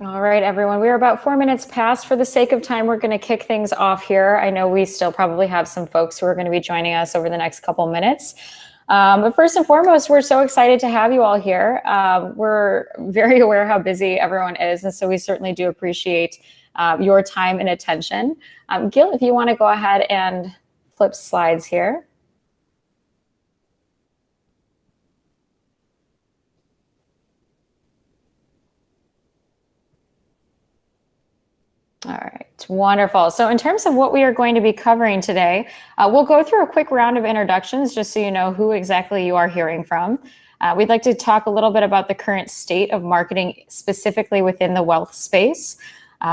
All right, everyone, we're about 4 minutes past. For the sake of time, we're going to kick things off here. I know we still probably have some folks who are going to be joining us over the next couple minutes. But first and foremost, we're so excited to have you all here. We're very aware how busy everyone is, and so we certainly do appreciate your time and attention. Gil, if you want to go ahead and flip slides here. All right, wonderful. So in terms of what we are going to be covering today, we'll go through a quick round of introductions just so you know who exactly you are hearing from. We'd like to talk a little bit about the current state of marketing specifically within the wealth space.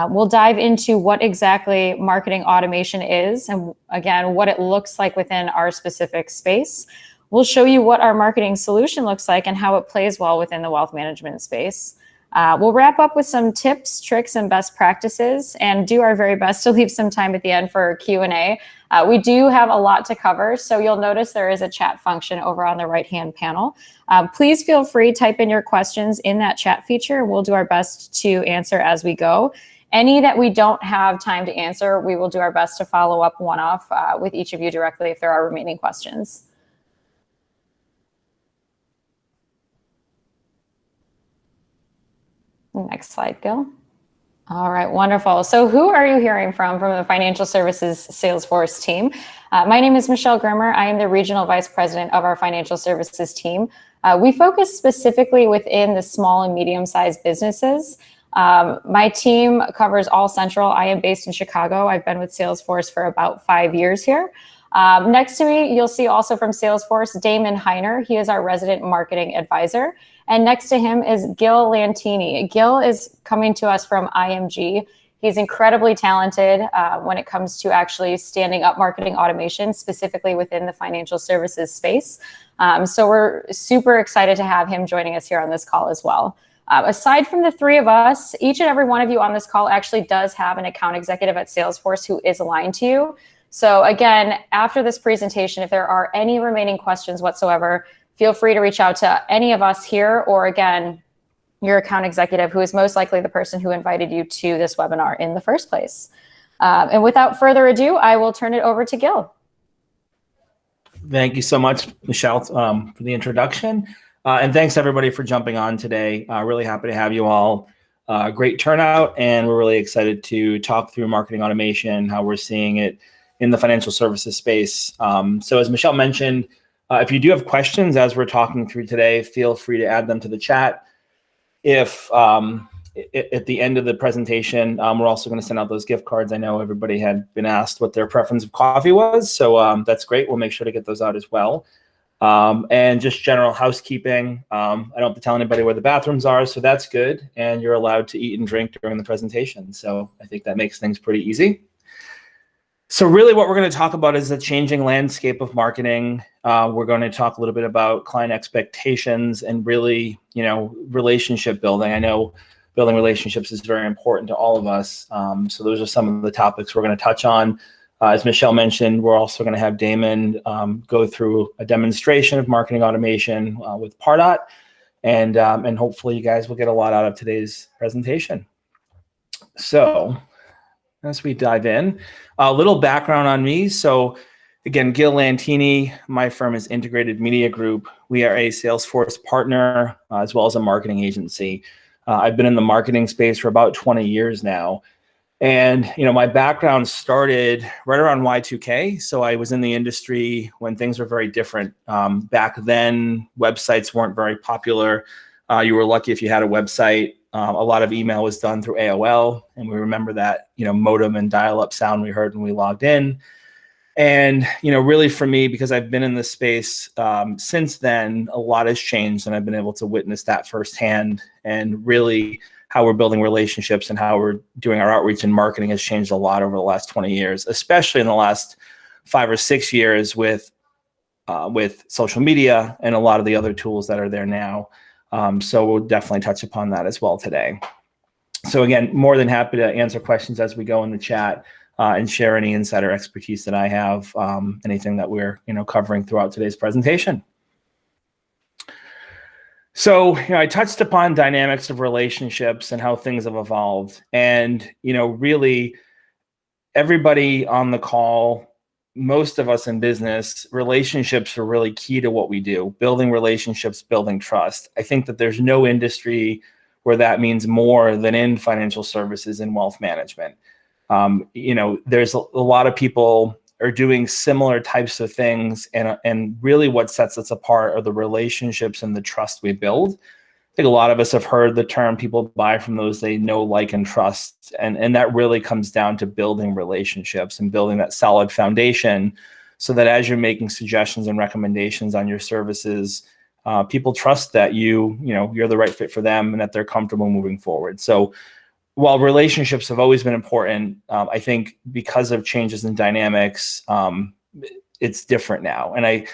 We'll dive into what exactly marketing automation is and, again, what it looks like within our specific space. We'll show you what our marketing solution looks like and how it plays well within the wealth management space. We'll wrap up with some tips, tricks, and best practices and do our very best to leave some time at the end for Q&A. We do have a lot to cover, so you'll notice there is a chat function over on the right-hand panel. Please feel free to type in your questions in that chat feature. We'll do our best to answer as we go. Any that we don't have time to answer, we will do our best to follow up one-off with each of you directly if there are remaining questions. Next slide, Gil. All right, wonderful. So who are you hearing from the Financial Services Salesforce team? My name is Michelle Grimmer. I am the Regional Vice President of our Financial Services team. We focus specifically within the small and medium-sized businesses. My team covers all Central. I am based in Chicago. I've been with Salesforce for about 5 years here. Next to me, you'll see also from Salesforce, Damon Heiner. He is our resident marketing advisor. And next to him is Gil Lantini. Gil is coming to us from IMG. He's incredibly talented when it comes to actually standing up marketing automation, specifically within the financial services space. So we're super excited to have him joining us here on this call as well. Aside from the three of us, each and every one of you on this call actually does have an account executive at Salesforce who is aligned to you. So again, after this presentation, if there are any remaining questions whatsoever, feel free to reach out to any of us here or, again, your account executive, who is most likely the person who invited you to this webinar in the first place. And without further ado, I will turn it over to Gil. Thank you so much, Michelle, for the introduction. And thanks, everybody, for jumping on today. Really happy to have you all. Great turnout, and we're really excited to talk through marketing automation, how we're seeing it in the financial services space. So as Michelle mentioned, if you do have questions as we're talking through today, feel free to add them to the chat. If at the end of the presentation, we're also going to send out those gift cards. I know everybody had been asked what their preference of coffee was, so that's great. We'll make sure to get those out as well. And just general housekeeping. I don't have to tell anybody where the bathrooms are, so that's good. And you're allowed to eat and drink during the presentation. So I think that makes things pretty easy. So really what we're going to talk about is the changing landscape of marketing. We're going to talk a little bit about client expectations and really, relationship building. I know building relationships is very important to all of us. So those are some of the topics we're going to touch on. As Michelle mentioned, we're also going to have Damon go through a demonstration of marketing automation with Pardot. And hopefully you guys will get a lot out of today's presentation. So as we dive in, a little background on me. So again, Gil Lantini, my firm is Integrated Media Group. We are a Salesforce partner as well as a marketing agency. I've been in the marketing space for about 20 years now. And, my background started right around Y2K. So I was in the industry when things were very different. Back then, websites weren't very popular. You were lucky if you had a website. A lot of email was done through AOL. And we remember that, modem and dial-up sound we heard when we logged in. And, really for me, because I've been in this space since then, a lot has changed. And I've been able to witness that firsthand. And really how we're building relationships and how we're doing our outreach and marketing has changed a lot over the last 20 years, especially in the last 5 or 6 years with social media and a lot of the other tools that are there now. So we'll definitely touch upon that as well today. So again, more than happy to answer questions as we go in the chat and share any insider expertise that I have, anything that we're covering throughout today's presentation. So, I touched upon dynamics of relationships and how things have evolved. And, really everybody on the call, most of us in business, relationships are really key to what we do. Building relationships, building trust. I think that there's no industry where that means more than in financial services and wealth management. There's a lot of people are doing similar types of things, and really what sets us apart are the relationships and the trust we build. I think a lot of us have heard the term people buy from those they know, like, and trust. And that really comes down to building relationships and building that solid foundation so that as you're making suggestions and recommendations on your services, people trust that you're the right fit for them and that they're comfortable moving forward. So while relationships have always been important, I think because of changes in dynamics, it's different now. And I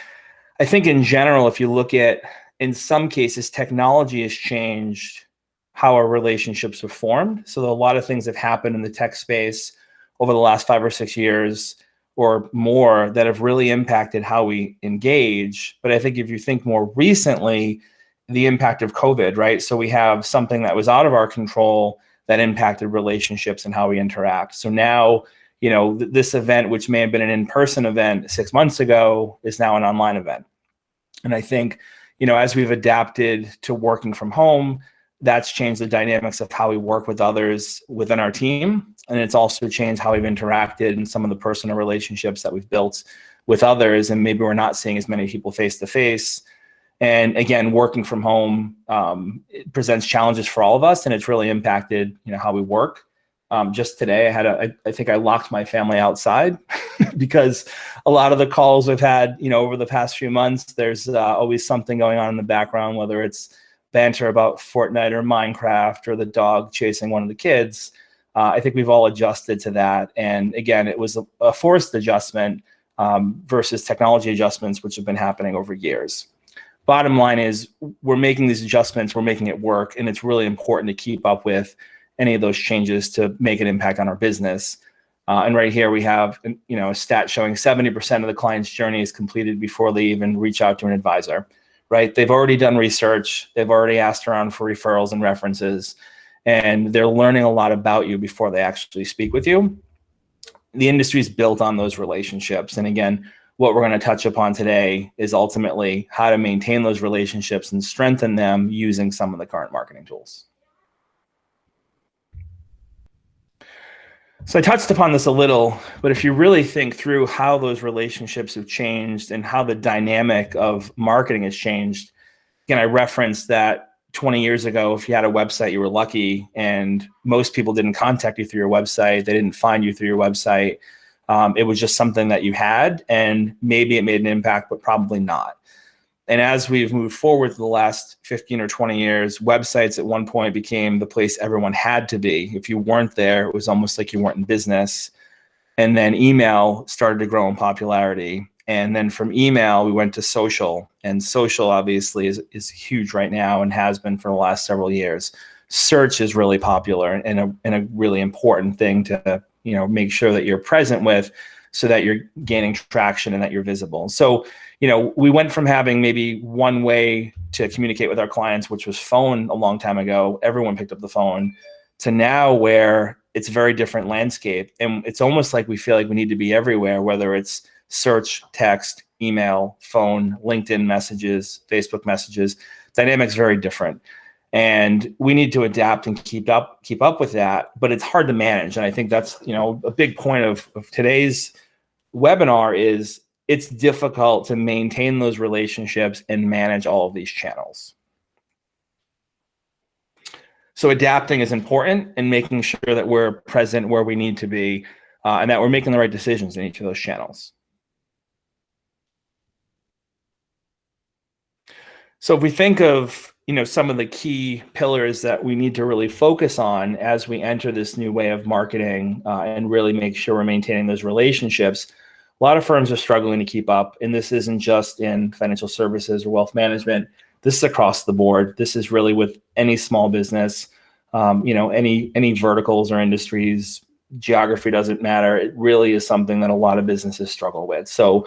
think in general, if you look at, in some cases, technology has changed how our relationships are formed. So a lot of things have happened in the tech space over the last 5 or 6 years or more that have really impacted how we engage. But I think if you think more recently, the impact of COVID, right? So we have something that was out of our control that impacted relationships and how we interact. So now, this event, which may have been an in-person event 6 months ago, is now an online event. And I think, as we've adapted to working from home, that's changed the dynamics of how we work with others within our team. And it's also changed how we've interacted in some of the personal relationships that we've built with others. And maybe we're not seeing as many people face to face. And again, working from home it presents challenges for all of us, and it's really impacted, how we work. Just today, I think I locked my family outside because a lot of the calls we've had, over the past few months, there's always something going on in the background, whether it's banter about Fortnite or Minecraft or the dog chasing one of the kids. I think we've all adjusted to that. And again, it was a forced adjustment versus technology adjustments, which have been happening over years. Bottom line is we're making these adjustments, we're making it work, and it's really important to keep up with any of those changes to make an impact on our business. And right here we have, a stat showing 70% of the client's journey is completed before they even reach out to an advisor, right? They've already done research, they've already asked around for referrals and references, and they're learning a lot about you before they actually speak with you. The industry is built on those relationships. And again, what we're going to touch upon today is ultimately how to maintain those relationships and strengthen them using some of the current marketing tools. So I touched upon this a little, but if you really think through how those relationships have changed and how the dynamic of marketing has changed, again, I referenced that 20 years ago, if you had a website, you were lucky, and most people didn't contact you through your website. They didn't find you through your website. It was just something that you had, and maybe it made an impact, but probably not. And as we've moved forward to the last 15 or 20 years, websites at one point became the place everyone had to be. If you weren't there, it was almost like you weren't in business. And then email started to grow in popularity. And then from email, we went to social. And social obviously is huge right now and has been for the last several years. Search is really popular and a really important thing to make sure that you're present with so that you're gaining traction and that you're visible. So, we went from having maybe one way to communicate with our clients, which was phone a long time ago. Everyone picked up the phone, to now where it's a very different landscape. And it's almost like we feel like we need to be everywhere, whether it's search, text, email, phone, LinkedIn messages, Facebook messages. Dynamic's very different. And we need to adapt and keep up with that, but it's hard to manage. And I think that's, a big point of today's webinar is it's difficult to maintain those relationships and manage all of these channels. So adapting is important and making sure that we're present where we need to be and that we're making the right decisions in each of those channels. So if we think of some of the key pillars that we need to really focus on as we enter this new way of marketing and really make sure we're maintaining those relationships, a lot of firms are struggling to keep up. And this isn't just in financial services or wealth management. This is across the board. This is really with any small business, any verticals or industries. Geography doesn't matter. It really is something that a lot of businesses struggle with. So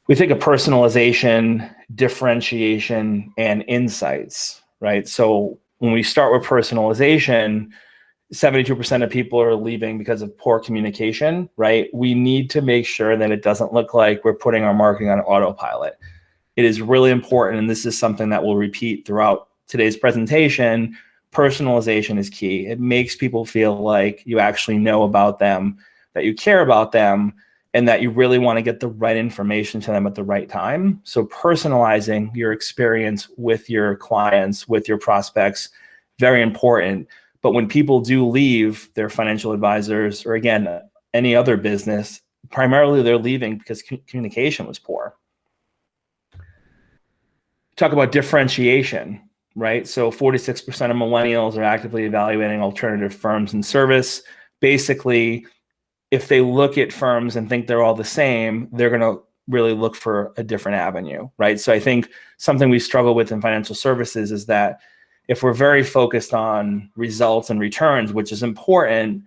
we think of personalization, differentiation, and insights, right? So when we start with personalization, 72% of people are leaving because of poor communication, right? We need to make sure that it doesn't look like we're putting our marketing on autopilot. It is really important, and this is something that we'll repeat throughout today's presentation. Personalization is key. It makes people feel like you actually know about them, that you care about them, and that you really want to get the right information to them at the right time. So personalizing your experience with your clients, with your prospects, very important. But when people do leave their financial advisors, or again, any other business, primarily they're leaving because communication was poor. Talk about differentiation, right? So 46% of millennials are actively evaluating alternative firms and service. Basically, if they look at firms and think they're all the same, they're going to really look for a different avenue, right? So I think something we struggle with in financial services is that if we're very focused on results and returns, which is important,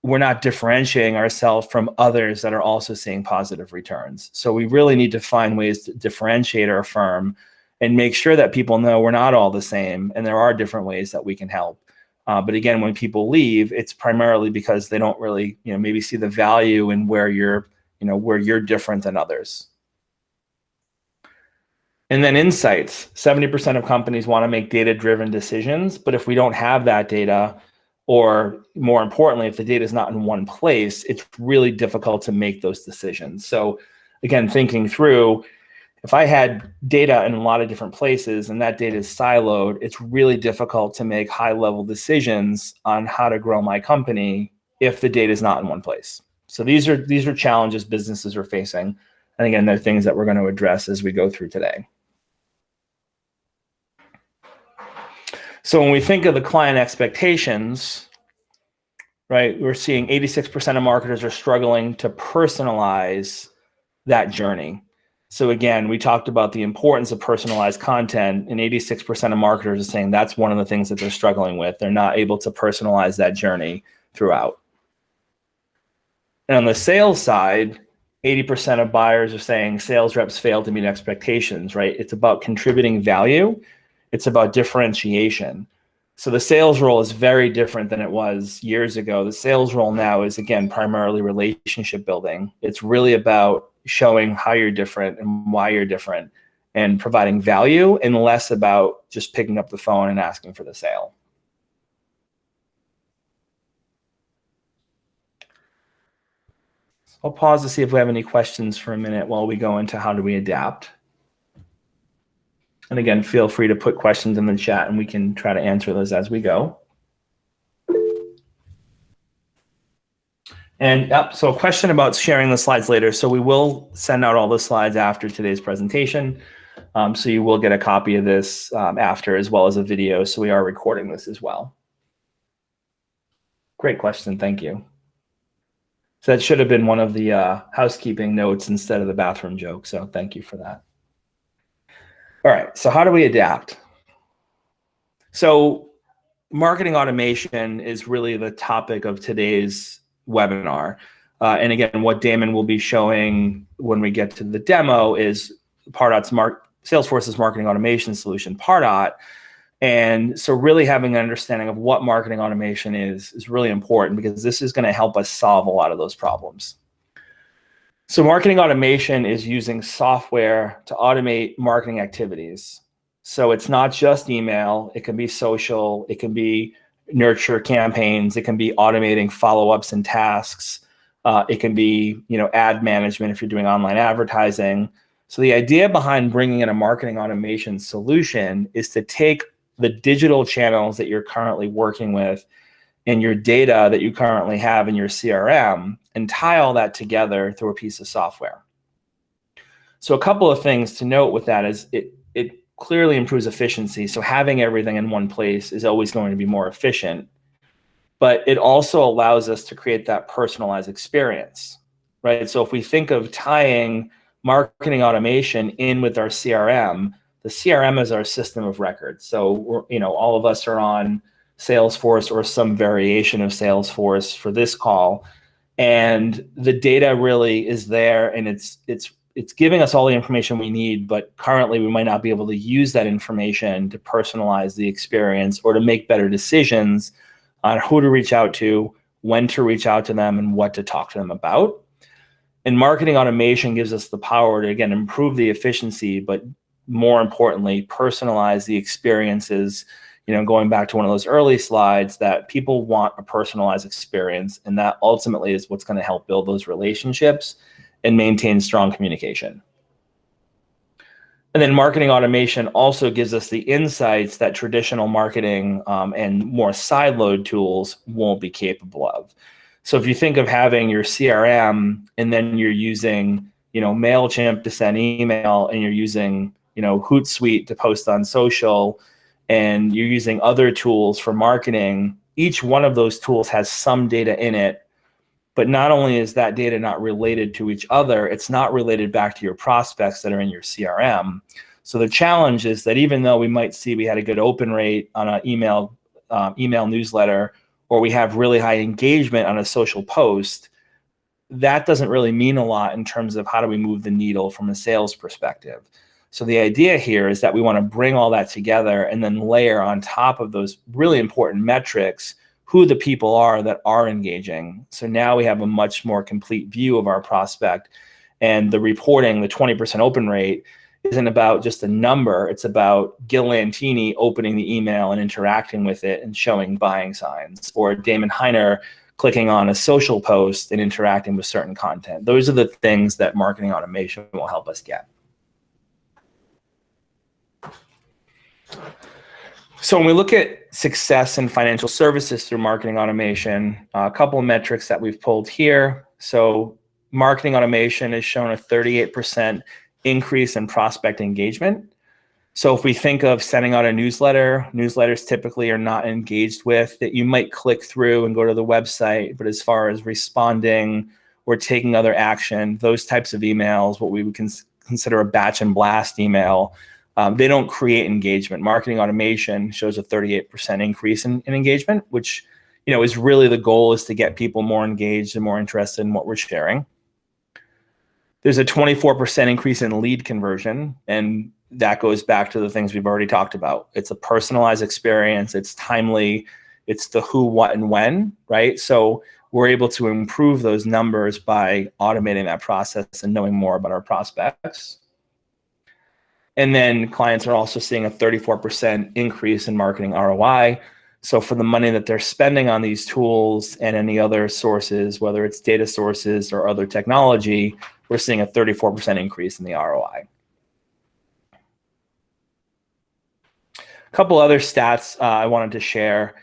we're not differentiating ourselves from others that are also seeing positive returns. So we really need to find ways to differentiate our firm and make sure that people know we're not all the same and there are different ways that we can help. But again, when people leave, it's primarily because they don't really, maybe see the value in where you're different than others. And then insights. 70% of companies want to make data-driven decisions, but if we don't have that data, or more importantly, if the data is not in one place, it's really difficult to make those decisions. So again, thinking through, if I had data in a lot of different places and that data is siloed, it's really difficult to make high-level decisions on how to grow my company if the data is not in one place. So these are challenges businesses are facing. And again, they're things that we're going to address as we go through today. So when we think of the client expectations, right, we're seeing 86% of marketers are struggling to personalize that journey. So again, we talked about the importance of personalized content, and 86% of marketers are saying that's one of the things that they're struggling with. They're not able to personalize that journey throughout. And on the sales side, 80% of buyers are saying sales reps fail to meet expectations, right? It's about contributing value. It's about differentiation. So the sales role is very different than it was years ago. The sales role now is, again, primarily relationship building. It's really about showing how you're different and why you're different and providing value, and less about just picking up the phone and asking for the sale. I'll pause to see if we have any questions for a minute while we go into how do we adapt. And again, feel free to put questions in the chat and we can try to answer those as we go. And so a question about sharing the slides later. So we will send out all the slides after today's presentation. So you will get a copy of this after, as well as a video. So we are recording this as well. Great question, thank you. So that should have been one of the housekeeping notes instead of the bathroom joke. So thank you for that. All right, so how do we adapt? So marketing automation is really the topic of today's webinar. And again, what Damon will be showing when we get to the demo is Pardot's Salesforce's marketing automation solution, Pardot. And so really having an understanding of what marketing automation is really important, because this is going to help us solve a lot of those problems. So marketing automation is using software to automate marketing activities. So it's not just email, it can be social, it can be nurture campaigns, it can be automating follow-ups and tasks, it can be ad management if you're doing online advertising. So the idea behind bringing in a marketing automation solution is to take the digital channels that you're currently working with and your data that you currently have in your CRM and tie all that together through a piece of software. So a couple of things to note with that is it clearly improves efficiency. So having everything in one place is always going to be more efficient, but it also allows us to create that personalized experience, right? So if we think of tying marketing automation in with our CRM, the CRM is our system of record. So all of us are on Salesforce or some variation of Salesforce for this call, and the data really is there, and it's it's giving us all the information we need, but currently we might not be able to use that information to personalize the experience or to make better decisions on who to reach out to, when to reach out to them, and what to talk to them about. And marketing automation gives us the power to, again, improve the efficiency, but more importantly, personalize the experiences. Going back to one of those early slides, that people want a personalized experience, and that ultimately is what's going to help build those relationships and maintain strong communication. And then marketing automation also gives us the insights that traditional marketing and more siloed tools won't be capable of. So if you think of having your CRM and then you're using, MailChimp to send email, and you're using, Hootsuite to post on social, and you're using other tools for marketing, each one of those tools has some data in it. But not only is that data not related to each other, it's not related back to your prospects that are in your CRM. So the challenge is that even though we might see we had a good open rate on an email newsletter, or we have really high engagement on a social post, that doesn't really mean a lot in terms of how do we move the needle from a sales perspective. So the idea here is that we want to bring all that together and then layer on top of those really important metrics who the people are that are engaging. So now we have a much more complete view of our prospect, and the reporting, the 20% open rate, isn't about just a number. It's about Gil Lantini opening the email and interacting with it and showing buying signs, or Damon Heiner clicking on a social post and interacting with certain content. Those are the things that marketing automation will help us get. So when we look at success in financial services through marketing automation, a couple of metrics that we've pulled here. So marketing automation has shown a 38% increase in prospect engagement. So if we think of sending out a newsletter, newsletters typically are not engaged with, that you might click through and go to the website, but as far as responding or taking other action, those types of emails, what we would consider a batch and blast email, they don't create engagement. Marketing automation shows a 38% increase in engagement, which is really the goal, is to get people more engaged and more interested in what we're sharing. There's a 24% increase in lead conversion, and that goes back to the things we've already talked about. It's a personalized experience, it's timely, it's the who, what, and when, right? So we're able to improve those numbers by automating that process and knowing more about our prospects. And then clients are also seeing a 34% increase in marketing ROI. So for the money that they're spending on these tools and any other sources, whether it's data sources or other technology, we're seeing a 34% increase in the ROI. A couple other stats I wanted to share.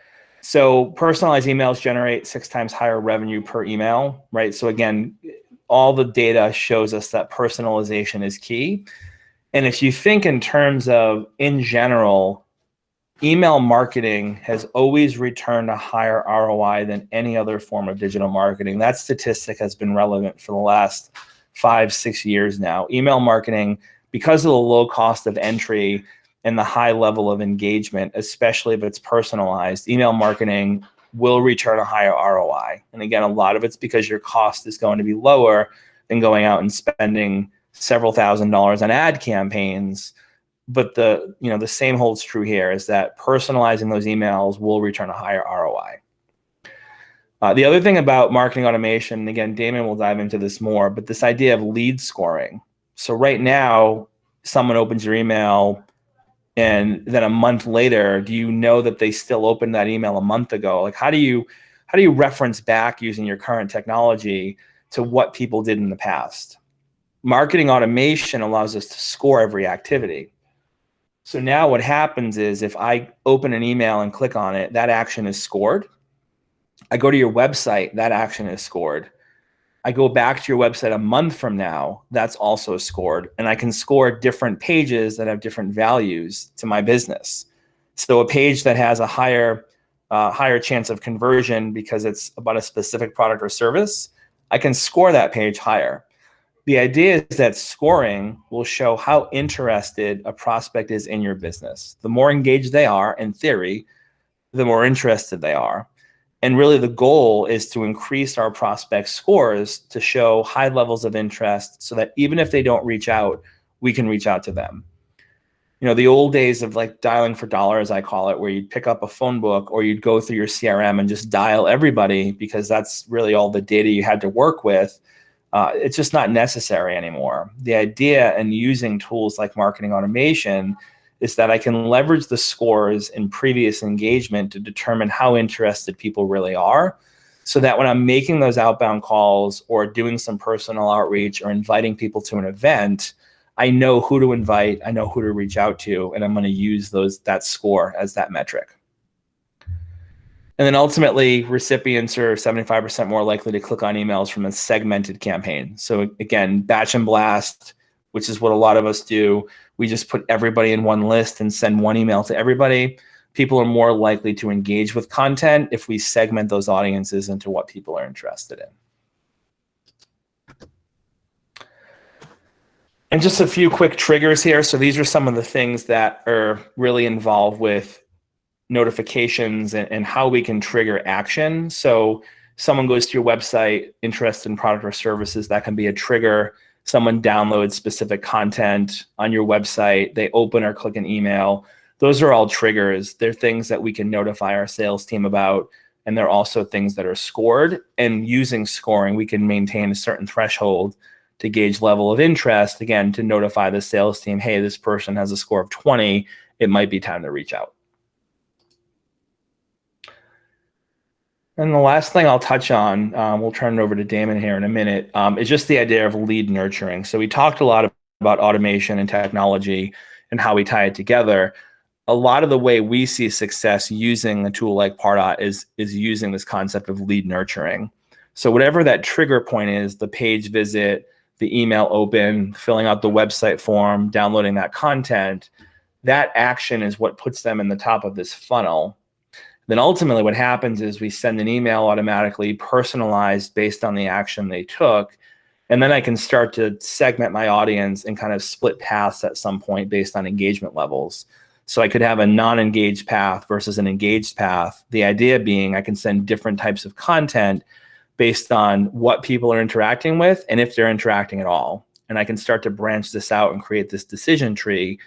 So personalized emails generate 6 times higher revenue per email, right? So again, all the data shows us that personalization is key. And if you think in terms of, in general, email marketing has always returned a higher ROI than any other form of digital marketing. That statistic has been relevant for the last 5-6 years now. Email marketing, because of the low cost of entry and the high level of engagement, especially if it's personalized, email marketing will return a higher ROI. And again, a lot of it's because your cost is going to be lower than going out and spending several $1,000s on ad campaigns. But the same holds true here, is that personalizing those emails will return a higher ROI. The other thing about marketing automation, and again, Damon will dive into this more, but this idea of lead scoring. So right now, someone opens your email, and then a month later, do you know that they still opened that email a month ago? Like, how do you reference back using your current technology to what people did in the past? Marketing automation allows us to score every activity. So now what happens is, if I open an email and click on it, that action is scored. I go to your website, that action is scored. I go back to your website a month from now, that's also scored. And I can score different pages that have different values to my business. So a page that has a higher chance of conversion because it's about a specific product or service, I can score that page higher. The idea is that scoring will show how interested a prospect is in your business. The more engaged they are, in theory, the more interested they are. And really the goal is to increase our prospect scores to show high levels of interest so that even if they don't reach out, we can reach out to them. The old days of like dialing for dollars, I call it, where you'd pick up a phone book or you'd go through your CRM and just dial everybody because that's really all the data you had to work with. It's just not necessary anymore. The idea in using tools like marketing automation is that I can leverage the scores in previous engagement to determine how interested people really are, so that when I'm making those outbound calls or doing some personal outreach or inviting people to an event, I know who to invite, I know who to reach out to, and I'm going to use that score as that metric. And then ultimately, recipients are 75% more likely to click on emails from a segmented campaign. So again, batch and blast, which is what a lot of us do. We just put everybody in one list and send one email to everybody. People are more likely to engage with content if we segment those audiences into what people are interested in. And just a few quick triggers here. So these are some of the things that are really involved with notifications and how we can trigger action. So someone goes to your website, interested in product or services, that can be a trigger. Someone downloads specific content on your website, they open or click an email. Those are all triggers. They're things that we can notify our sales team about. And they're also things that are scored. And using scoring, we can maintain a certain threshold to gauge level of interest, again, to notify the sales team, hey, this person has a score of 20, it might be time to reach out. And the last thing I'll touch on, we'll turn it over to Damon here in a minute, is just the idea of lead nurturing. So we talked a lot about automation and technology and how we tie it together. A lot of the way we see success using a tool like Pardot is using this concept of lead nurturing. So whatever that trigger point is, the page visit, the email open, filling out the website form, downloading that content, that action is what puts them in the top of this funnel. Then ultimately what happens is we send an email automatically personalized based on the action they took. And then I can start to segment my audience and kind of split paths at some point based on engagement levels. So I could have a non-engaged path versus an engaged path. The idea being I can send different types of content based on what people are interacting with and if they're interacting at all. And I can start to branch this out and create this decision tree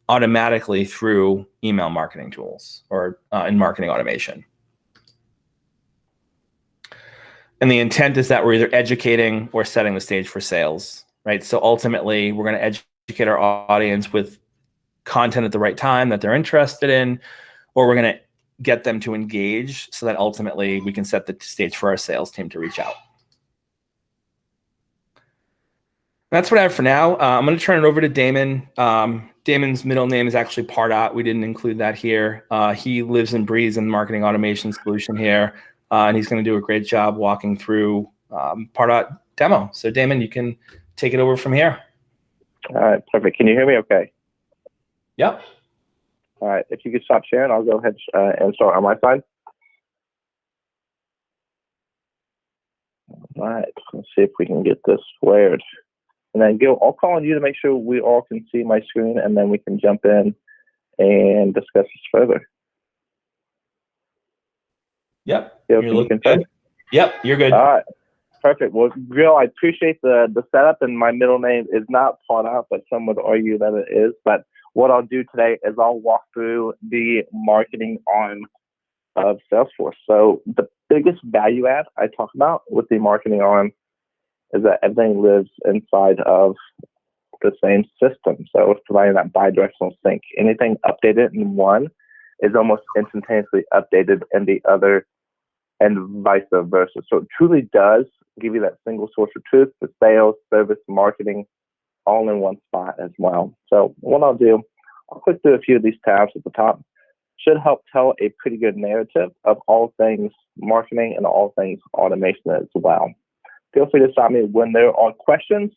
automatically through email marketing tools or in marketing automation. And the intent is that we're either educating or setting the stage for sales, right? So ultimately, we're going to educate our audience with content at the right time that they're interested in, or we're going to get them to engage so that ultimately we can set the stage for our sales team to reach out. That's what I have for now. I'm going to turn it over to Damon. Damon's middle name is actually Pardot. We didn't include that here. He lives and breathes in the marketing automation solution here, and he's going to do a great job walking through Pardot demo. So Damon, you can take it over from here. All right, perfect. Can you hear me okay? Yep. All right, if you could stop sharing, I'll go ahead and start on my side. All right, let's see if we can get this squared. And then Gil, I'll call on you to make sure we all can see my screen, and then we can jump in and discuss this further. Yep. Gil, You're looking good. Yep, you're good. All right, perfect. Well, Gil, I appreciate the setup, and my middle name is not Pardot, but some would argue that it is. But what I'll do today is I'll walk through the marketing arm of Salesforce. So the biggest value add I talk about with the marketing arm is that everything lives inside of the same system. So it's providing that bidirectional sync. Anything updated in one is almost instantaneously updated in the other, and vice versa. So it truly does give you that single source of truth for sales, service, marketing, all in one spot as well. So what I'll do, I'll click through a few of these tabs at the top. Should help tell a pretty good narrative of all things marketing and all things automation as well. Feel free to stop me when there are questions.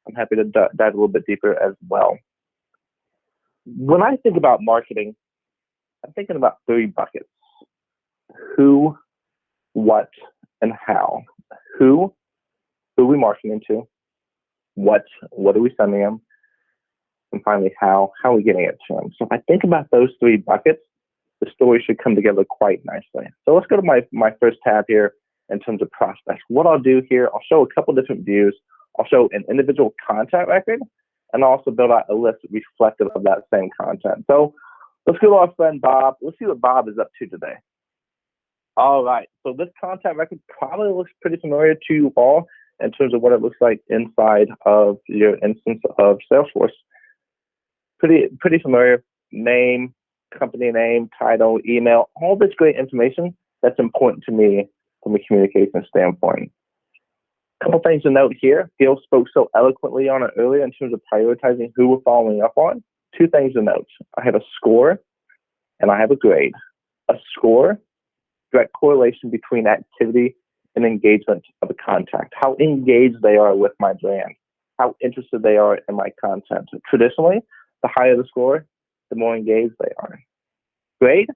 I'm happy to dive a little bit deeper as well. When I think about marketing, I'm thinking about three buckets: who, what, and how. Who are we marketing to? What are we sending them? And finally, how are we getting it to them? So if I think about those three buckets, the story should come together quite nicely. So let's go to my first tab here in terms of prospects. What I'll do here, I'll show a couple different views. I'll show an individual contact record, and I'll also build out a list reflective of that same content. So let's go to our friend Bob. Let's see what Bob is up to today. All right, so this contact record probably looks pretty familiar to you all in terms of what it looks like inside of your instance of Salesforce. Pretty familiar. Name, company name, title, email, all this great information that's important to me from a communication standpoint. A couple things to note here. Gil spoke so eloquently on it earlier in terms of prioritizing who we're following up on. Two things to note. I have a score and I have a grade. A score, direct correlation between activity and engagement of a contact, how engaged they are with my brand, how interested they are in my content. Traditionally, the higher the score, the more engaged they are. Grade,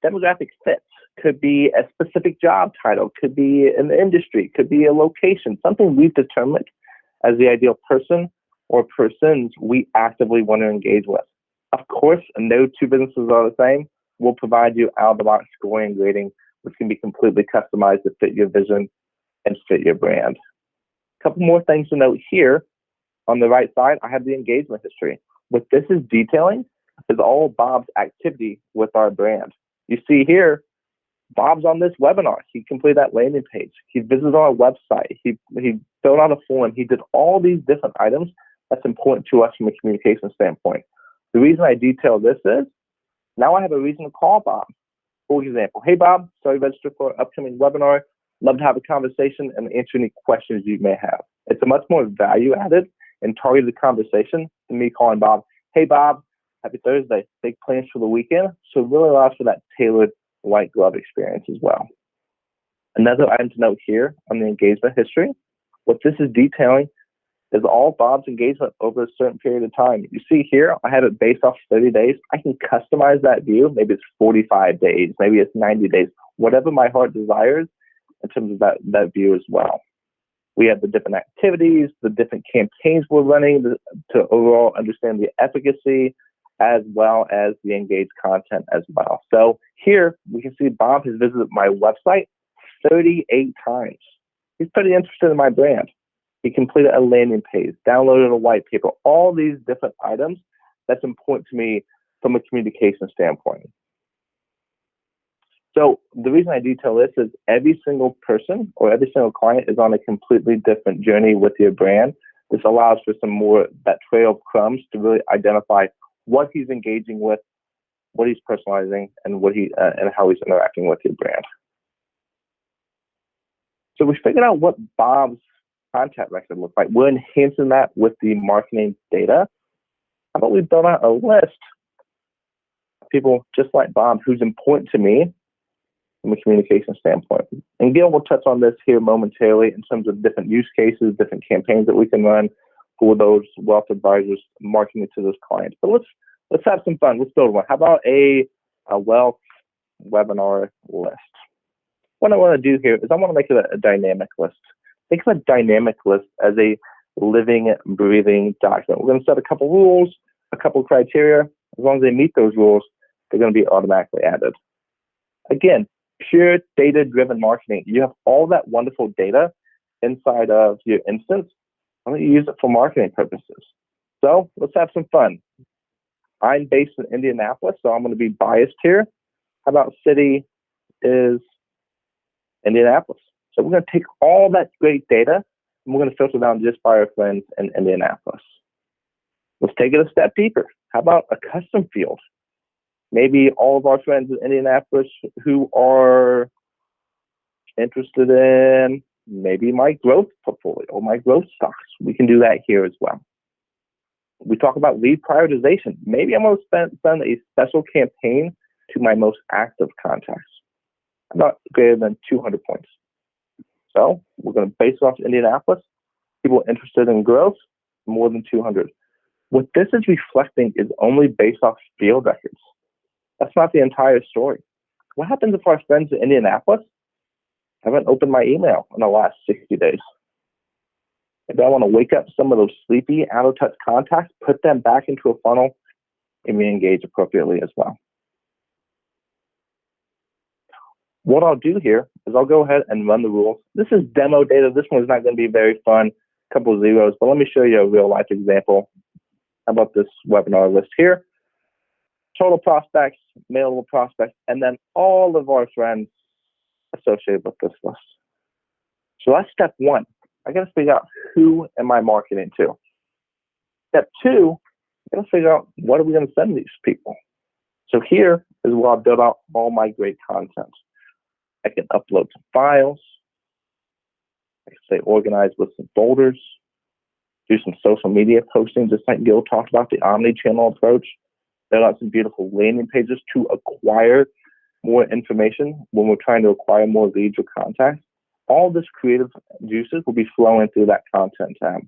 demographic fits. Could be a specific job title, could be an industry, could be a location, something we've determined as the ideal person or persons we actively want to engage with. Of course, no two businesses are the same. We'll provide you out-of-the-box scoring and grading, which can be completely customized to fit your vision and fit your brand. A couple more things to note here. On the right side, I have the engagement history. What this is detailing is all Bob's activity with our brand. You see here, Bob's on this webinar. He completed that landing page. He visited our website. He filled out a form. He did all these different items that's important to us from a communication standpoint. The reason I detail this is now I have a reason to call Bob. For example, hey Bob, sorry, register for an upcoming webinar. Love to have a conversation and answer any questions you may have. It's a much more value added and targeted conversation than me calling Bob. Hey Bob, happy Thursday. Big plans for the weekend. So it really allows for that tailored white glove experience as well. Another item to note here on the engagement history, what this is detailing is all Bob's engagement over a certain period of time. You see here, I have it based off 30 days. I can customize that view. Maybe it's 45 days, maybe it's 90 days, whatever my heart desires in terms of that view as well. We have the different activities, the different campaigns we're running to overall understand the efficacy, as well as the engaged content as well. So here we can see Bob has visited my website 38 times. He's pretty interested in my brand. He completed a landing page, downloaded a white paper, all these different items that's important to me from a communication standpoint. So the reason I detail this is every single person or every single client is on a completely different journey with your brand. This allows for some more that trail of crumbs to really identify what he's engaging with, what he's personalizing, and what and how he's interacting with your brand. So we figured out what Bob's contact record looks like. We're enhancing that with the marketing data. How about we build out a list of people just like Bob who's important to me from a communication standpoint. And Gail will touch on this here momentarily in terms of different use cases, different campaigns that we can run for those wealth advisors marketing to those clients. But let's have some fun. Let's build one. How about a wealth webinar list? What I want to do here is I want to make it a dynamic list. Think of a dynamic list as a living, breathing document. We're going to set a couple rules, a couple criteria. As long as they meet those rules, they're going to be automatically added. Again, pure data-driven marketing. You have all that wonderful data inside of your instance. I'm going to use it for marketing purposes. So let's have some fun. I'm based in Indianapolis, so I'm going to be biased here. How about city is Indianapolis? So we're going to take all that great data and we're going to filter down just by our friends in Indianapolis. Let's take it a step deeper. How about a custom field? Maybe all of our friends in Indianapolis who are interested in maybe my growth portfolio or my growth stocks. We can do that here as well. We talk about lead prioritization. Maybe I'm going to send a special campaign to my most active contacts. About greater than 200 points. So we're going to base it off Indianapolis. People interested in growth, more than 200. What this is reflecting is only based off field records. That's not the entire story. What happens if our friends in Indianapolis haven't opened my email in the last 60 days? Maybe I want to wake up some of those sleepy, out-of-touch contacts, put them back into a funnel, and re-engage appropriately as well. what I'll do here is I'll go ahead and run the rules. This is demo data. This one's not going to be very fun, a couple of zeros, but let me show you a real life example. How about this webinar list here? Total prospects, mailable prospects, and then all of our friends associated with this list. So that's step one. I got to figure out who am I marketing to. Step two, I got to figure out what are we going to send these people. So here is where I'll build out all my great content. I can upload some files. I can say organize with some folders. Do some social media posting, just like Gil talked about, the omni-channel approach. Build out some beautiful landing pages to acquire more information when we're trying to acquire more leads or contacts. All this creative juices will be flowing through that content tab.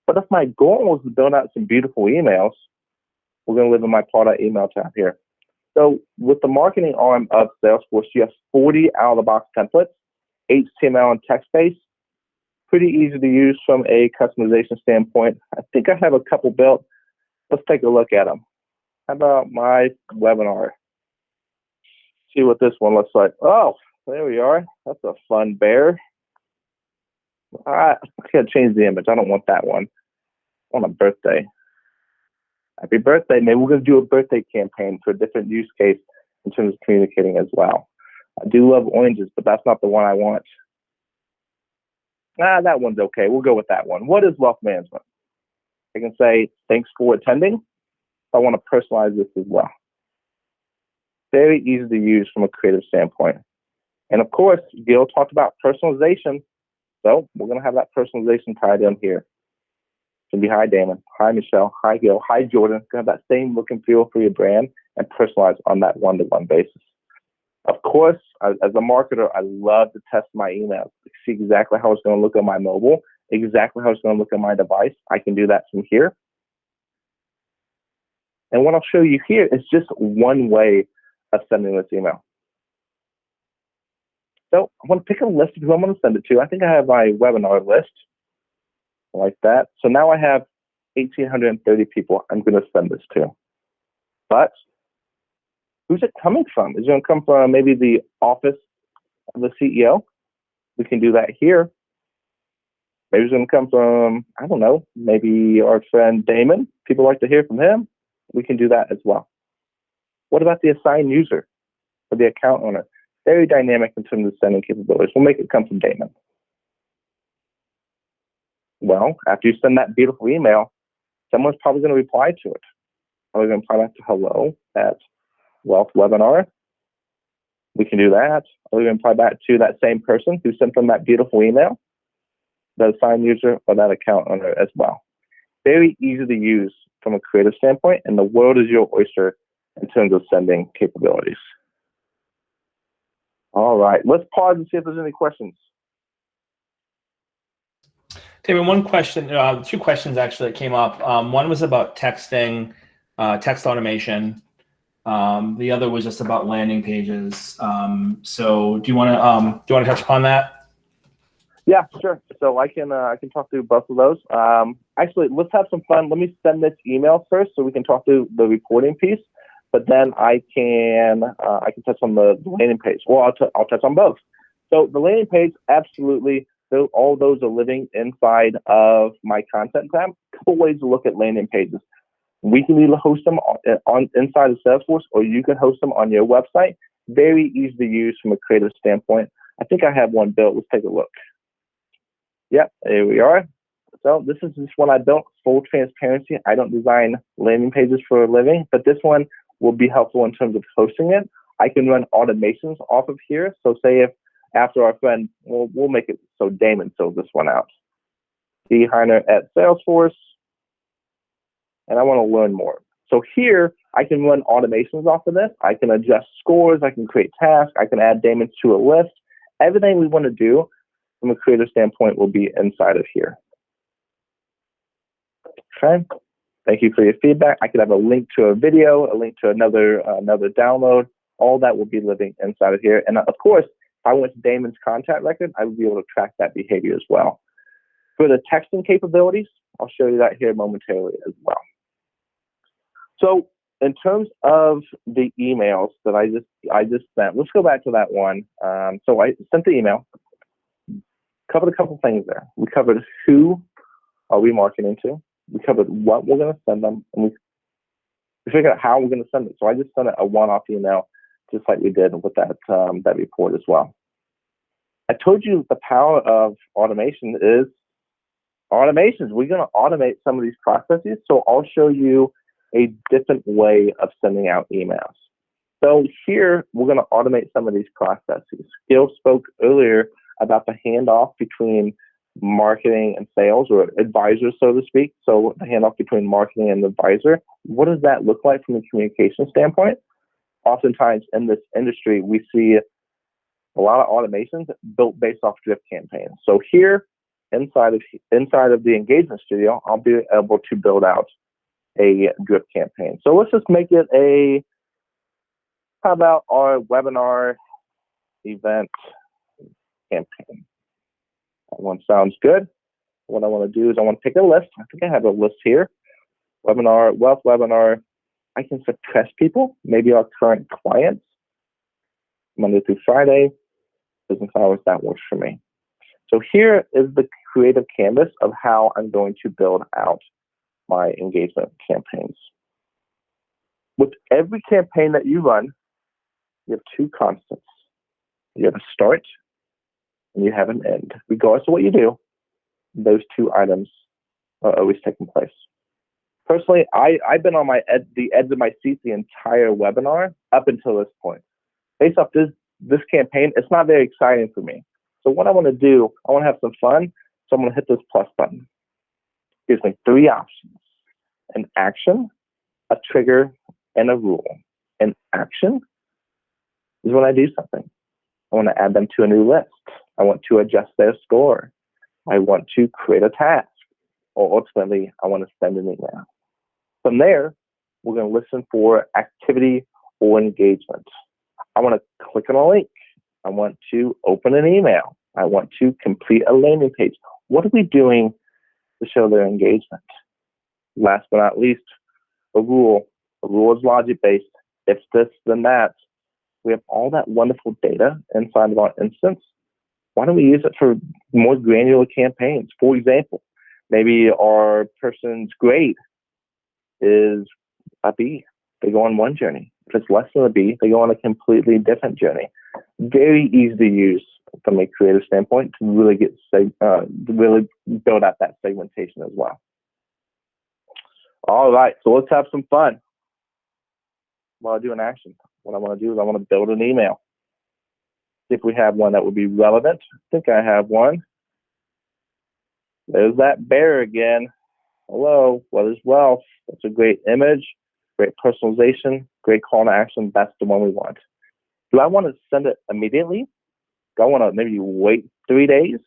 But if my goal is to build out some beautiful emails, we're going to live in my product email tab here. So with the marketing arm of Salesforce, you have 40 out-of-the-box templates, HTML and text-based, pretty easy to use from a customization standpoint. I think I have a couple built. Let's take a look at them. How about my webinar? See what this one looks like. Oh, there we are. That's a fun bear. I gotta change the image. I don't want that one. I want a birthday. Happy birthday. Maybe we're going to do a birthday campaign for a different use case in terms of communicating as well. I do love oranges, but that's not the one I want. That one's okay. We'll go with that one. What is wealth management? I can say, thanks for attending. I want to personalize this as well. Very easy to use from a creative standpoint. And of course, Gil talked about personalization. So we're going to have that personalization tied in here. It's going to be hi, Damon. Hi, Michelle. Hi, Gil. Hi, Jordan. It's going to have that same look and feel for your brand and personalize on that one-to-one basis. Of course, as a marketer, I love to test my emails, see exactly how it's going to look on my mobile, exactly how it's going to look on my device. I can do that from here. And what I'll show you here is just one way of sending this email. So I want to pick a list of who I'm going to send it to. I think I have my webinar list like that. So now I have 1,830 people I'm going to send this to. But who's it coming from? Is it going to come from maybe the office of the CEO? We can do that here. Maybe it's going to come from, I don't know, maybe our friend Damon. People like to hear from him. We can do that as well. What about the assigned user or the account owner? Very dynamic in terms of sending capabilities. We'll make it come from Damon. Well, after you send that beautiful email, someone's probably going to reply to it. Are we going to reply back to hello at Wealth Webinar? We can do that. Are we going to reply back to that same person who sent them that beautiful email, that assigned user or that account owner as well? Very easy to use from a creative standpoint, and the world is your oyster in terms of sending capabilities. All right, let's pause and see if there's any questions. David, one question, two questions actually that came up. One was about texting, text automation. The other was just about landing pages. So do you want to touch upon that? Yeah, sure. So I can talk through both of those. Actually, let's have some fun. Let me send this email first so we can talk through the reporting piece. But then I can touch on the landing page. Well, I'll touch on both. So the landing page, absolutely. All those are living inside of my content tab. Couple ways to look at landing pages. We can either host them on inside of Salesforce, or you can host them on your website. Very easy to use from a creative standpoint. I think I have one built. Let's take a look. Yep, there we are. So this is just one I built. Full transparency. I don't design landing pages for a living, but this one will be helpful in terms of hosting it. I can run automations off of here. So say if after our friend, we'll make it so Damon fills this one out. D. Heiner at Salesforce. And I want to learn more. So here, I can run automations off of this. I can adjust scores. I can create tasks. I can add Damon to a list. Everything we want to do from a creative standpoint will be inside of here. Okay. Thank you for your feedback. I could have a link to a video, a link to another download. All that will be living inside of here. And of course, if I went to Damon's contact record, I would be able to track that behavior as well. For the texting capabilities, I'll show you that here momentarily as well. So in terms of the emails that I just sent, let's go back to that one. So I sent the email, covered a couple things there. We covered who are we marketing to. We covered what we're going to send them, and we figured out how we're going to send it. So I just sent it a one-off email, just like we did with that that report as well. I told you the power of automation is automations. We're going to automate some of these processes. So I'll show you a different way of sending out emails. So here we're going to automate some of these processes. Gil spoke earlier about the handoff between marketing and sales, or advisors, so to speak. So the handoff between marketing and advisor. What does that look like from a communication standpoint? Oftentimes in this industry, we see a lot of automations built based off drip campaigns. So here, inside of the engagement studio, I'll be able to build out a drip campaign. So let's just make it how about our webinar event campaign? That one sounds good. What I want to do is I want to pick a list. I think I have a list here. Webinar, wealth webinar. I can suppress people, maybe our current clients, Monday through Friday, business hours, that works for me. So here is the creative canvas of how I'm going to build out my engagement campaigns. With every campaign that you run, you have two constants. You have a start and you have an end. Regardless of what you do, those two items are always taking place. Personally, I've been on the edge of my seat the entire webinar up until this point. Based off this campaign, it's not very exciting for me. So what I want to do, I want to have some fun, so I'm going to hit this plus button. It gives me three options: an action, a trigger, and a rule. An action is when I do something. I want to add them to a new list. I want to adjust their score. I want to create a task. Or ultimately, I want to send an email. From there, we're going to listen for activity or engagement. I want to click on a link. I want to open an email. I want to complete a landing page. What are we doing to show their engagement? Last but not least, a rule. A rule is logic-based. If this, then that. We have all that wonderful data inside of our instance. Why don't we use it for more granular campaigns? For example, maybe our person's grade is a B. They go on one journey. If it's less than a B, they go on a completely different journey. Very easy to use from a creative standpoint to really really build out that segmentation as well. All right, so let's have some fun. While I do an action, what I want to do is I want to build an email. See if we have one that would be relevant. I think I have one. There's that bear again. Hello, what is wealth? That's a great image, great personalization, great call to action. That's the one we want. Do I want to send it immediately? Do I want to maybe wait 3 days?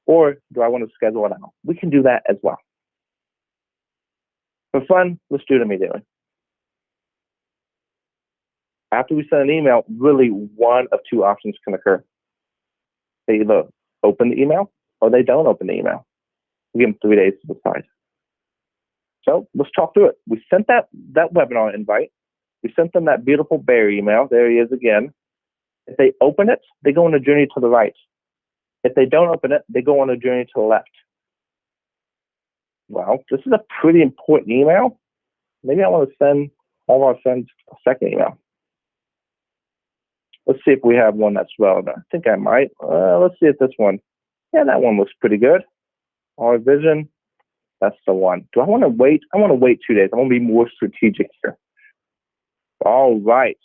Or do I want to schedule it out? We can do that as well. For fun, let's do it immediately. After we send an email, really one of two options can occur. They either open the email or they don't open the email. We give them 3 days to decide. So let's talk through it. We sent that webinar invite. We sent them that beautiful bear email. There he is again. If they open it, they go on a journey to the right. If they don't open it, they go on a journey to the left. Well, this is a pretty important email. Maybe I want to send all of our friends a second email. Let's see if we have one that's relevant. I think I might. Let's see if this one. Yeah, that one looks pretty good. Our vision. That's the one. Do I want to wait? I want to wait 2 days. I want to be more strategic here. All right.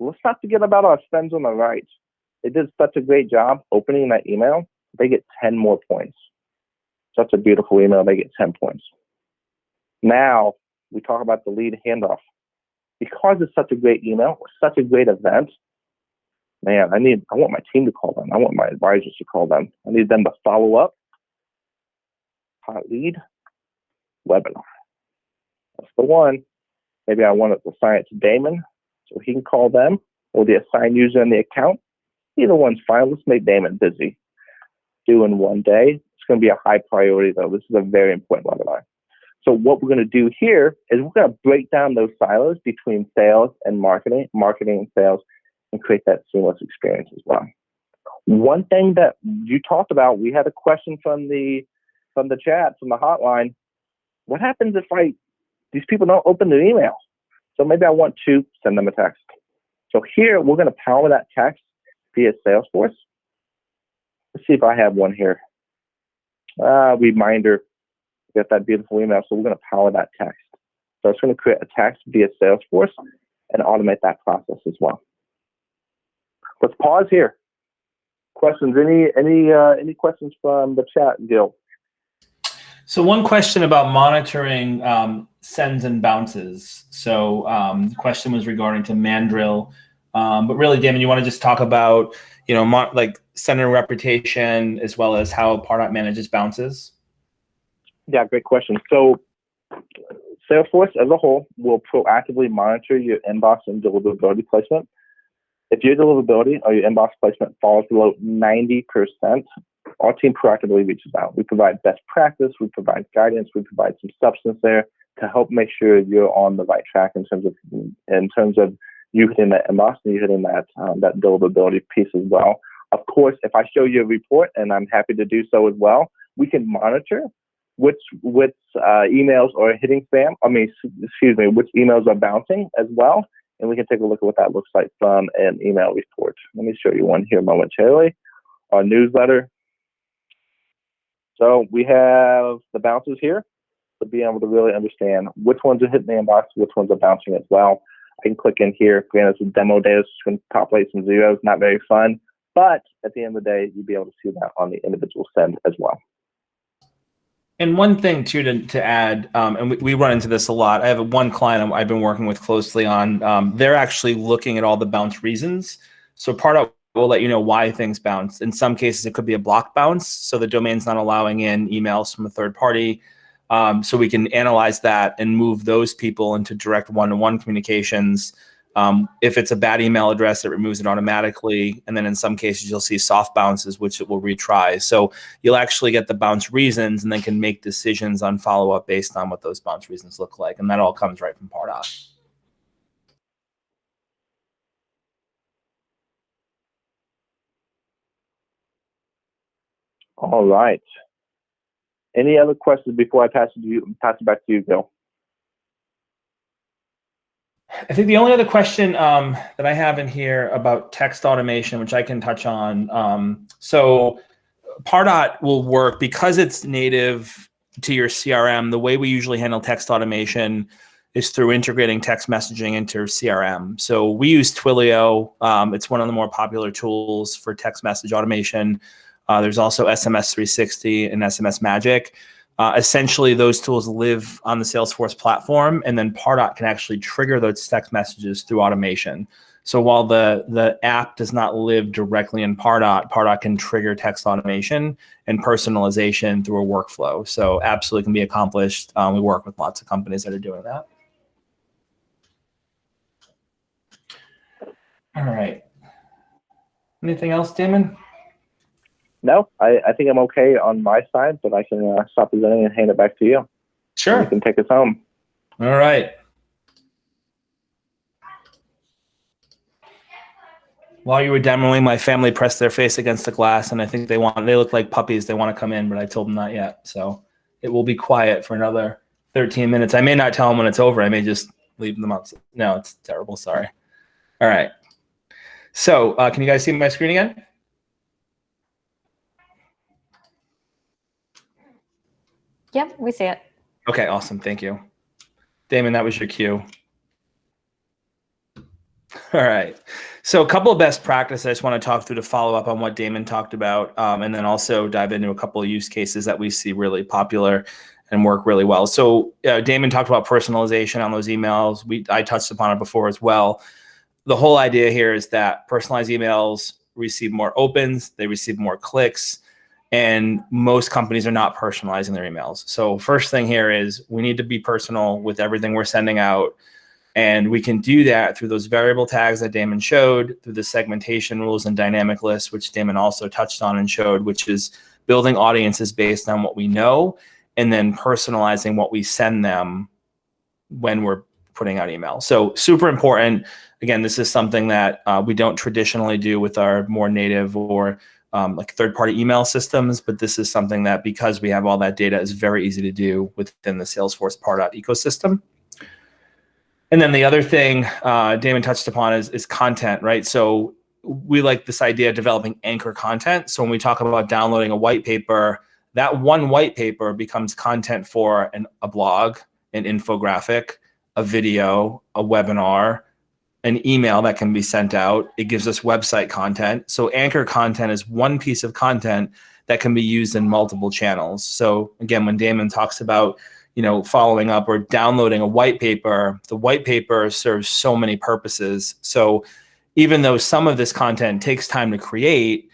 Let's not forget about our friends on the right. They did such a great job opening that email. They get 10 more points. Such a beautiful email. They get 10 points. Now we talk about the lead handoff. Because it's such a great email, such a great event, man, I want my team to call them. I want my advisors to call them. I need them to follow up. Hot lead webinar. That's the one. Maybe I want to assign it to Damon so he can call them, or the assigned user in the account. Either one's fine. Let's make Damon busy. Do in 1 day. It's going to be a high priority, though. This is a very important webinar. So what we're going to do here is we're going to break down those silos between sales and marketing, marketing and sales, and create that seamless experience as well. One thing that you talked about, we had a question from the chat, from the hotline. What happens if these people don't open their email? So maybe I want to send them a text. So here we're going to power that text via Salesforce. Let's see if I have one here. Reminder, get that beautiful email. So we're going to power that text. So it's going to create a text via Salesforce and automate that process as well. Let's pause here. Questions? Any questions from the chat, Gil? So one question about monitoring sends and bounces. So the question was regarding to Mandrill, but really, Damon, you want to just talk about, like sender reputation as well as how Pardot manages bounces? Yeah, great question. So Salesforce as a whole will proactively monitor your inbox and deliverability placement. If your deliverability or your inbox placement falls below 90%, our team proactively reaches out. We provide best practice, we provide guidance, we provide some substance there to help make sure you're on the right track in terms of you hitting that inbox and you hitting that deliverability piece as well. Of course, if I show you a report, and I'm happy to do so as well, we can monitor which emails are hitting spam. Which emails are bouncing as well. And we can take a look at what that looks like from an email report. Let me show you one here momentarily. Our newsletter. So we have the bounces here to be able to really understand which ones are hitting the inbox, which ones are bouncing as well. I can click in here. Granted, it's demo data, so it's going to populate some zeros. Not very fun. But at the end of the day, you'll be able to see that on the individual send as well. And one thing too to add, and we run into this a lot. I have one client I've been working with closely on. They're actually looking at all the bounce reasons. So Pardot will let you know why things bounce. In some cases, it could be a block bounce, so the domain's not allowing in emails from a third party. So we can analyze that and move those people into direct one-to-one communications. If it's a bad email address, it removes it automatically. And then in some cases, you'll see soft bounces, which it will retry. So you'll actually get the bounce reasons and then can make decisions on follow-up based on what those bounce reasons look like. And that all comes right from Pardot. All right. Any other questions before I pass it back to you, Bill? I think the only other question that I have in here about text automation, which I can touch on. So Pardot will work because it's native to your CRM. The way we usually handle text automation is through integrating text messaging into CRM. So we use Twilio. It's one of the more popular tools for text message automation. There's also SMS 360 and SMS Magic. Essentially, those tools live on the Salesforce platform, and then Pardot can actually trigger those text messages through automation. So while the app does not live directly in Pardot, Pardot can trigger text automation and personalization through a workflow. So absolutely can be accomplished. We work with lots of companies that are doing that. All right. Anything else, Damon? No, I think I'm okay on my side, but I can stop presenting and hand it back to you. Sure. You can take us home. All right. While you were demoing, my family pressed their face against the glass, and I think they look like puppies. They want to come in, but I told them not yet. So it will be quiet for another 13 minutes. I may not tell them when it's over. I may just leave them up. No, it's terrible. Sorry. All right. So can you guys see my screen again? Yep, we see it. Okay, awesome. Thank you. Damon, that was your cue. All right. So a couple of best practices I just want to talk through to follow up on what Damon talked about, and then also dive into a couple of use cases that we see really popular and work really well. So Damon talked about personalization on those emails. I touched upon it before as well. The whole idea here is that personalized emails receive more opens, they receive more clicks, and most companies are not personalizing their emails. So first thing here is we need to be personal with everything we're sending out. And we can do that through those variable tags that Damon showed, through the segmentation rules and dynamic lists, which Damon also touched on and showed, which is building audiences based on what we know and then personalizing what we send them when we're putting out email. So super important. Again, this is something that we don't traditionally do with our more native or like third-party email systems, but this is something that, because we have all that data, is very easy to do within the Salesforce Pardot ecosystem. And then the other thing Damon touched upon is content, right? So we like this idea of developing anchor content. So when we talk about downloading a white paper, that one white paper becomes content for a blog, an infographic, a video, a webinar, an email that can be sent out. It gives us website content. So anchor content is one piece of content that can be used in multiple channels. So again, when Damon talks about, following up or downloading a white paper, the white paper serves so many purposes. So even though some of this content takes time to create,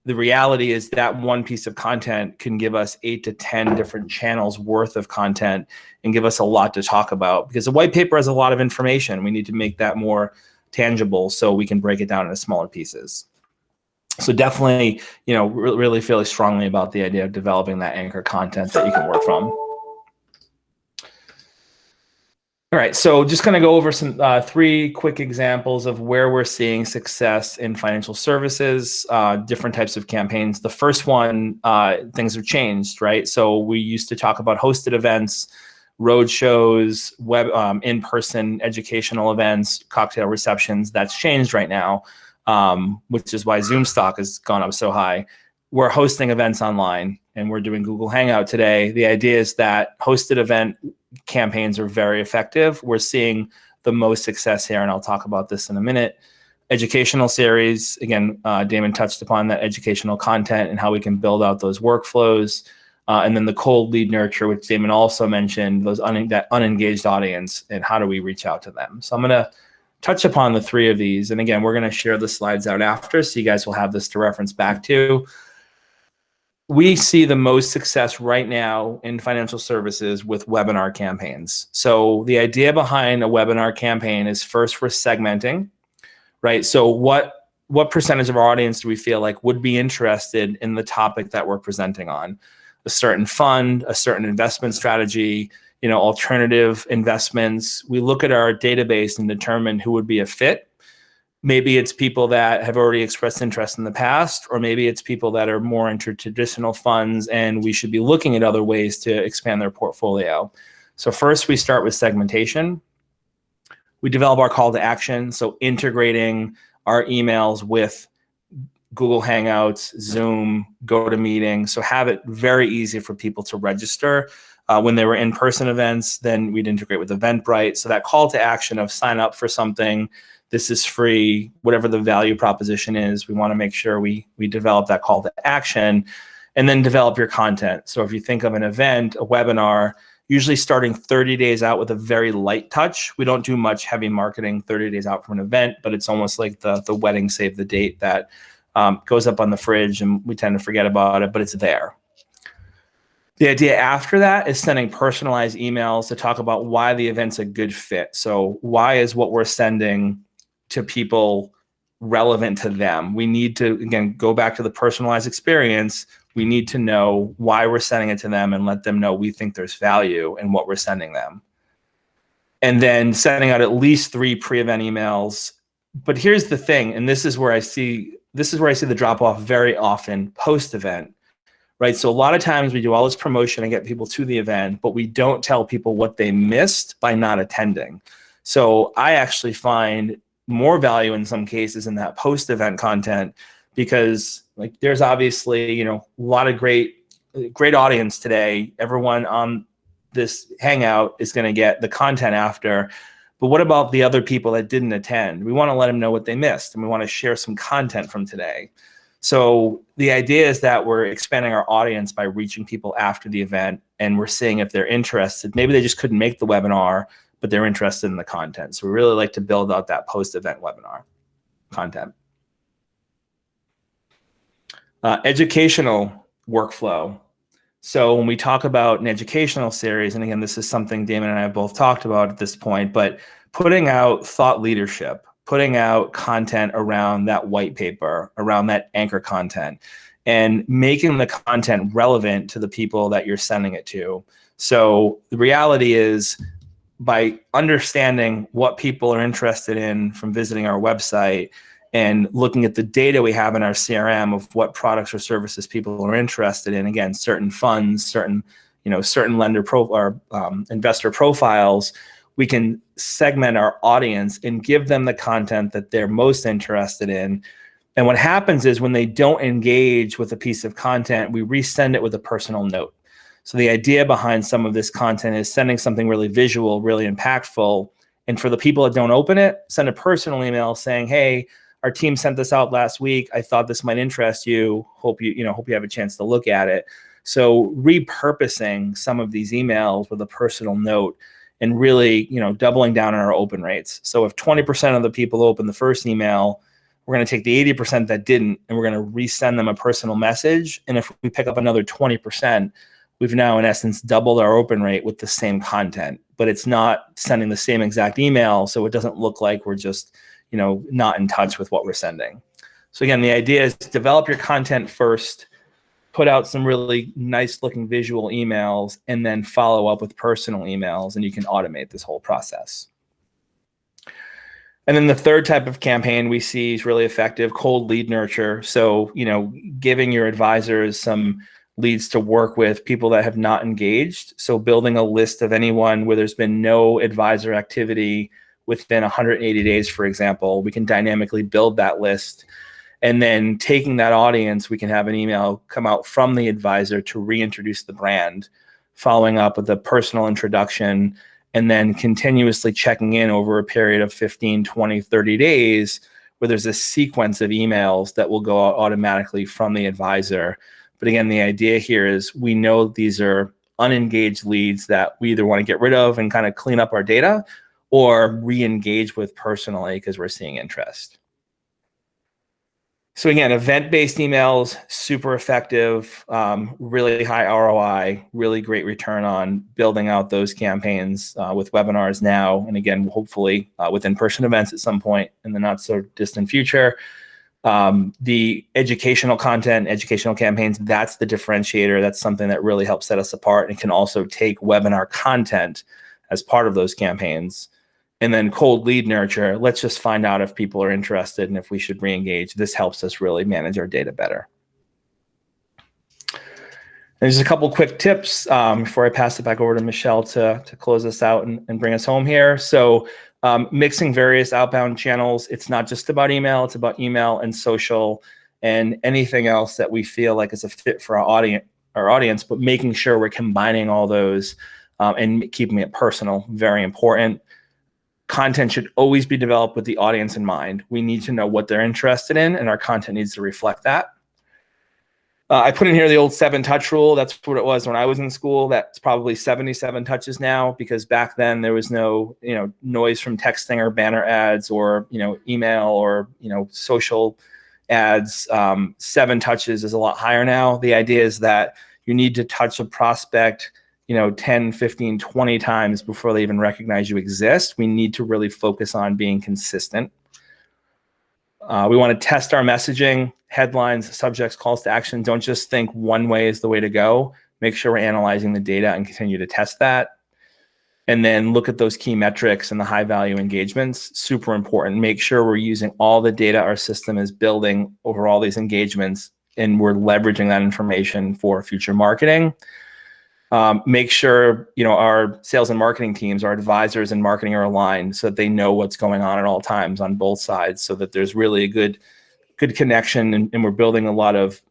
the reality is that one piece of content can give us 8 to 10 different channels worth of content and give us a lot to talk about, because a white paper has a lot of information. We need to make that more tangible so we can break it down into smaller pieces. So definitely, really feel strongly about the idea of developing that anchor content that you can work from. All right, so just going to go over some 3 quick examples of where we're seeing success in financial services, different types of campaigns. The first one, things have changed, right? So we used to talk about hosted events, road shows, web, in-person educational events, cocktail receptions. That's changed right now, which is why Zoom stock has gone up so high. We're hosting events online, and we're doing Google Hangout today. The idea is that hosted event campaigns are very effective. We're seeing the most success here, and I'll talk about this in a minute. Educational series, again, Damon touched upon that educational content and how we can build out those workflows. And then the cold lead nurture, which Damon also mentioned, that unengaged audience, and how do we reach out to them. So I'm going to touch upon the 3 of these. And again, we're going to share the slides out after, so you guys will have this to reference back to. We see the most success right now in financial services with webinar campaigns. So the idea behind a webinar campaign is, first, we're segmenting, right? So what percentage of our audience do we feel like would be interested in the topic that we're presenting on? A certain fund, a certain investment strategy, alternative investments. We look at our database and determine who would be a fit. Maybe it's people that have already expressed interest in the past, or maybe it's people that are more into traditional funds, and we should be looking at other ways to expand their portfolio. So first, we start with segmentation. We develop our call to action, so integrating our emails with Google Hangouts, Zoom, GoToMeeting, so have it very easy for people to register. When they were in-person events, then we'd integrate with Eventbrite. So that call to action of sign up for something, this is free, whatever the value proposition is, we want to make sure we develop that call to action, and then develop your content. So if you think of an event, a webinar, usually starting 30 days out with a very light touch. We don't do much heavy marketing 30 days out from an event, but it's almost like the wedding save the date that goes up on the fridge and we tend to forget about it, but it's there. The idea after that is sending personalized emails to talk about why the event's a good fit. So why is what we're sending to people relevant to them? We need to, again, go back to the personalized experience. We need to know why we're sending it to them and let them know we think there's value in what we're sending them. And then sending out at least 3 pre-event emails. But here's the thing, and this is where I see the drop off very often post-event, right? So a lot of times we do all this promotion and get people to the event, but we don't tell people what they missed by not attending. So I actually find more value in some cases in that post-event content, because like there's obviously, a lot of great audience today. Everyone on this Hangout is going to get the content after, but what about the other people that didn't attend? We want to let them know what they missed, and we want to share some content from today. So the idea is that we're expanding our audience by reaching people after the event, and we're seeing if they're interested. Maybe they just couldn't make the webinar, but they're interested in the content. So we really like to build out that post-event webinar content. Educational workflow. So when we talk about an educational series, and again, this is something Damon and I have both talked about at this point, but putting out thought leadership, putting out content around that white paper, around that anchor content, and making the content relevant to the people that you're sending it to. So the reality is, by understanding what people are interested in from visiting our website and looking at the data we have in our CRM of what products or services people are interested in, again, certain funds, certain lender or investor profiles, we can segment our audience and give them the content that they're most interested in. And what happens is when they don't engage with a piece of content, we resend it with a personal note. So the idea behind some of this content is sending something really visual, really impactful. And for the people that don't open it, send a personal email saying, hey, our team sent this out last week. I thought this might interest you. Hope you have a chance to look at it. So repurposing some of these emails with a personal note and really, doubling down on our open rates. So if 20% of the people open the first email, we're going to take the 80% that didn't, and we're going to resend them a personal message. And if we pick up another 20%, we've now, in essence, doubled our open rate with the same content, but it's not sending the same exact email, so it doesn't look like we're just, not in touch with what we're sending. So again, the idea is to develop your content first, put out some really nice-looking visual emails, and then follow up with personal emails, and you can automate this whole process. And then the third type of campaign we see is really effective, cold lead nurture. So, giving your advisors some leads to work with, people that have not engaged. So building a list of anyone where there's been no advisor activity within 180 days, for example, we can dynamically build that list. And then taking that audience, we can have an email come out from the advisor to reintroduce the brand, following up with a personal introduction, and then continuously checking in over a period of 15, 20, 30 days, where there's a sequence of emails that will go out automatically from the advisor. But again, the idea here is we know these are unengaged leads that we either want to get rid of and kind of clean up our data, or re-engage with personally because we're seeing interest. So again, event-based emails, super effective, really high ROI, really great return on building out those campaigns with webinars now, and again, hopefully with in-person events at some point in the not so distant future. The educational content, educational campaigns, that's the differentiator. That's something that really helps set us apart, and can also take webinar content as part of those campaigns. And then cold lead nurture, let's just find out if people are interested and if we should re-engage. This helps us really manage our data better. There's a couple quick tips before I pass it back over to Michelle to close us out and bring us home here. So mixing various outbound channels. It's not just about email, it's about email and social and anything else that we feel like is a fit for our audience, but making sure we're combining all those and keeping it personal, very important. Content should always be developed with the audience in mind. We need to know what they're interested in, and our content needs to reflect that. I put in here the old 7-touch rule. That's what it was when I was in school. That's probably 77 touches now, because back then there was no, noise from texting or banner ads or, email or, social ads. 7 touches is a lot higher now. The idea is that you need to touch a prospect 10, 15, 20 times before they even recognize you exist. We need to really focus on being consistent. We want to test our messaging, headlines, subjects, calls to action. Don't just think one way is the way to go. Make sure we're analyzing the data and continue to test that. And then look at those key metrics and the high value engagements. Super important. Make sure we're using all the data our system is building over all these engagements, and we're leveraging that information for future marketing. Make sure our sales and marketing teams, our advisors and marketing are aligned so that they know what's going on at all times on both sides, so that there's really a good connection, and we're building a lot of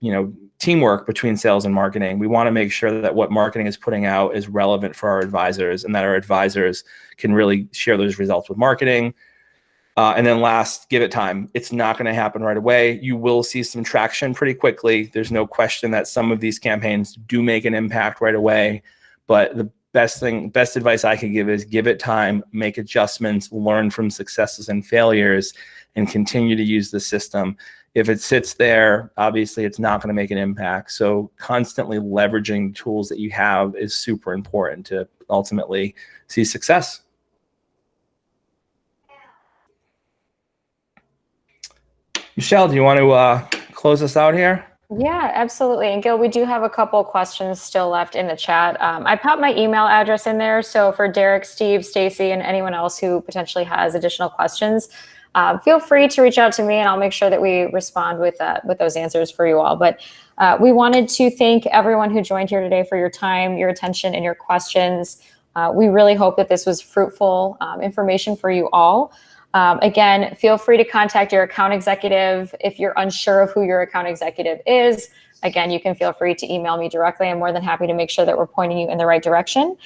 teamwork between sales and marketing. We want to make sure that what marketing is putting out is relevant for our advisors, and that our advisors can really share those results with marketing. And then last, give it time. It's not going to happen right away. You will see some traction pretty quickly. There's no question that some of these campaigns do make an impact right away. But the best advice I can give is give it time, make adjustments, learn from successes and failures, and continue to use the system. If it sits there, obviously it's not going to make an impact. So constantly leveraging tools that you have is super important to ultimately see success. Michelle, do you want to close us out here? Yeah, absolutely. And Gil, we do have a couple questions still left in the chat. I popped my email address in there. So for Derek, Steve, Stacy, and anyone else who potentially has additional questions, feel free to reach out to me and I'll make sure that we respond with those answers for you all. But we wanted to thank everyone who joined here today for your time, your attention, and your questions. We really hope that this was fruitful information for you all. Again, feel free to contact your account executive if you're unsure of who your account executive is. Again, you can feel free to email me directly. I'm more than happy to make sure that we're pointing you in the right direction.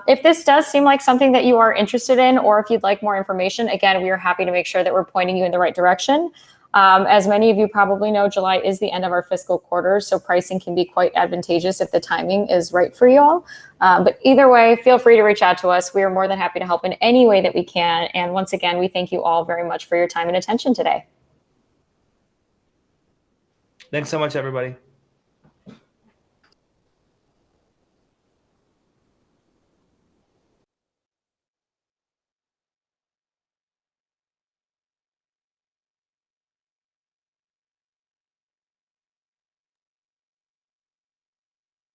If this does seem like something that you are interested in, or if you'd like more information, again, we are happy to make sure that we're pointing you in the right direction. As many of you probably know, July is the end of our fiscal quarter, so pricing can be quite advantageous if the timing is right for you all. But either way, feel free to reach out to us. We are more than happy to help in any way that we can. And once again, we thank you all very much for your time and attention today. Thanks so much, everybody.